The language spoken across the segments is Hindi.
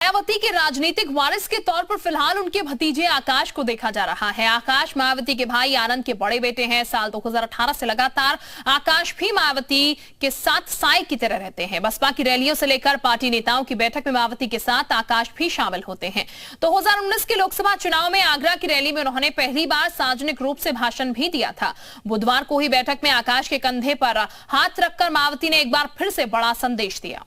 मायावती के राजनीतिक वारिस के तौर पर फिलहाल उनके भतीजे आकाश को देखा जा रहा है। आकाश मायावती के भाई आनंद के बड़े बेटे हैं। साल 2018 से लगातार आकाश भी मायावती के साथ साई की तरह रहते हैं। बसपा की रैलियों से लेकर पार्टी नेताओं की बैठक में मायावती के साथ आकाश भी शामिल होते हैं। 2019 के लोकसभा चुनाव में आगरा की रैली में उन्होंने पहली बार सार्वजनिक रूप से भाषण भी दिया था। बुधवार को ही बैठक में आकाश के कंधे पर हाथ रखकर मायावती ने एक बार फिर से बड़ा संदेश दिया।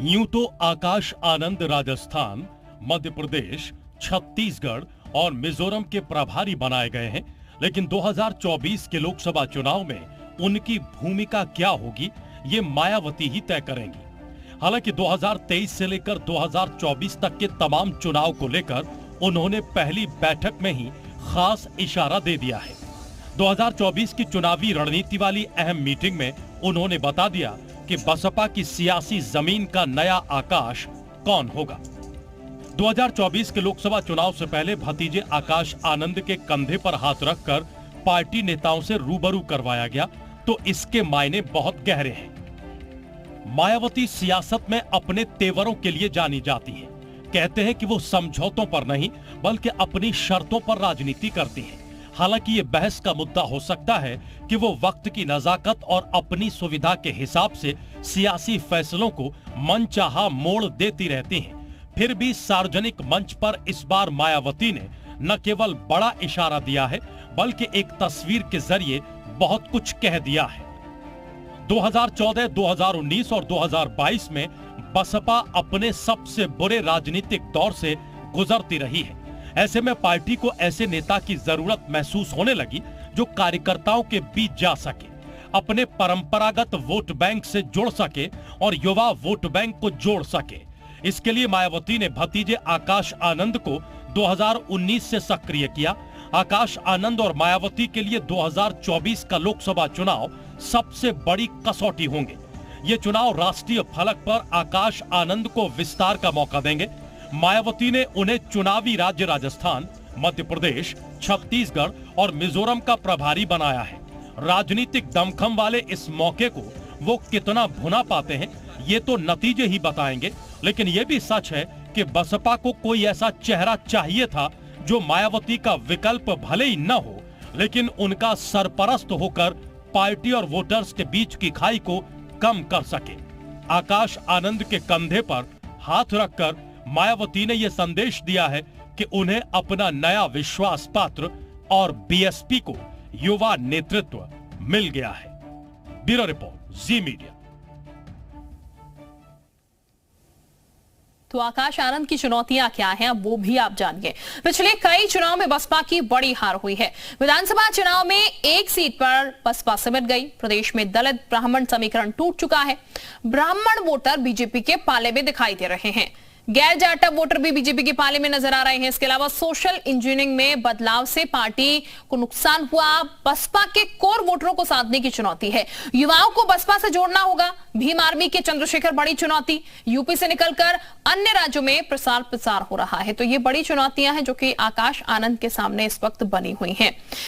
यूं तो आकाश आनंद राजस्थान, मध्य प्रदेश, छत्तीसगढ़ और मिजोरम के प्रभारी बनाए गए हैं, लेकिन 2024 के लोकसभा चुनाव में उनकी भूमिका क्या होगी ये मायावती ही तय करेंगी। हालांकि 2023 से लेकर 2024 तक के तमाम चुनाव को लेकर उन्होंने पहली बैठक में ही खास इशारा दे दिया है। 2024 की चुनावी रणनीति वाली अहम मीटिंग में उन्होंने बता दिया कि बसपा की सियासी जमीन का नया आकाश कौन होगा। 2024 के लोकसभा चुनाव से पहले भतीजे आकाश आनंद के कंधे पर हाथ रखकर पार्टी नेताओं से रूबरू करवाया गया, तो इसके मायने बहुत गहरे हैं। मायावती सियासत में अपने तेवरों के लिए जानी जाती है। कहते हैं कि वो समझौतों पर नहीं बल्कि अपनी शर्तों पर राजनीति करती हैं। हालांकि ये बहस का मुद्दा हो सकता है कि वो वक्त की नजाकत और अपनी सुविधा के हिसाब से सियासी फैसलों को मनचाहा मोड़ देती रहती हैं। फिर भी सार्वजनिक मंच पर इस बार मायावती ने न केवल बड़ा इशारा दिया है बल्कि एक तस्वीर के जरिए बहुत कुछ कह दिया है। 2014, 2019 और 2022 में बसपा अपने सबसे बुरे राजनीतिक दौर से गुजरती रही है। ऐसे में पार्टी को ऐसे नेता की जरूरत महसूस होने लगी जो कार्यकर्ताओं के बीच जा सके, अपने परंपरागत वोट बैंक से जुड़ सके और युवा वोट बैंक को जोड़ सके। इसके लिए मायावती ने भतीजे आकाश आनंद को 2019 से सक्रिय किया। आकाश आनंद और मायावती के लिए 2024 का लोकसभा चुनाव सबसे बड़ी कसौटी होंगे। ये चुनाव राष्ट्रीय फलक पर आकाश आनंद को विस्तार का मौका देंगे। मायावती ने उन्हें चुनावी राज्य राजस्थान, मध्य प्रदेश, छत्तीसगढ़ और मिजोरम का प्रभारी बनाया है। राजनीतिक दमखम वाले इस मौके को वो कितना भुना पाते हैं ये तो नतीजे ही बताएंगे, लेकिन ये भी सच है कि बसपा को कोई ऐसा चेहरा चाहिए था जो मायावती का विकल्प भले ही न हो, लेकिन उनका सरपरस्त होकर पार्टी और वोटर्स के बीच की खाई को कम कर सके। आकाश आनंद के कंधे पर हाथ रखकर मायावती ने यह संदेश दिया है कि उन्हें अपना नया विश्वास पात्र और बीएसपी को युवा नेतृत्व मिल गया है। ब्यूरो रिपोर्ट, जी मीडिया। तो आकाश आनंद की चुनौतियां क्या हैं, अब वो भी आप जानिए। पिछले कई चुनाव में बसपा की बड़ी हार हुई है। विधानसभा चुनाव में एक सीट पर बसपा सिमट गई। प्रदेश में दलित ब्राह्मण समीकरण टूट चुका है। ब्राह्मण वोटर बीजेपी के पाले में दिखाई दे रहे हैं। गैर जाटा वोटर भी बीजेपी के पाले में नजर आ रहे हैं। इसके अलावा सोशल इंजीनियरिंग में बदलाव से पार्टी को नुकसान हुआ। बसपा के कोर वोटरों को साधने की चुनौती है। युवाओं को बसपा से जोड़ना होगा। भीम आर्मी के चंद्रशेखर बड़ी चुनौती। यूपी से निकलकर अन्य राज्यों में प्रसार हो रहा है। तो ये बड़ी चुनौतियां हैं जो कि आकाश आनंद के सामने इस वक्त बनी हुई हैं।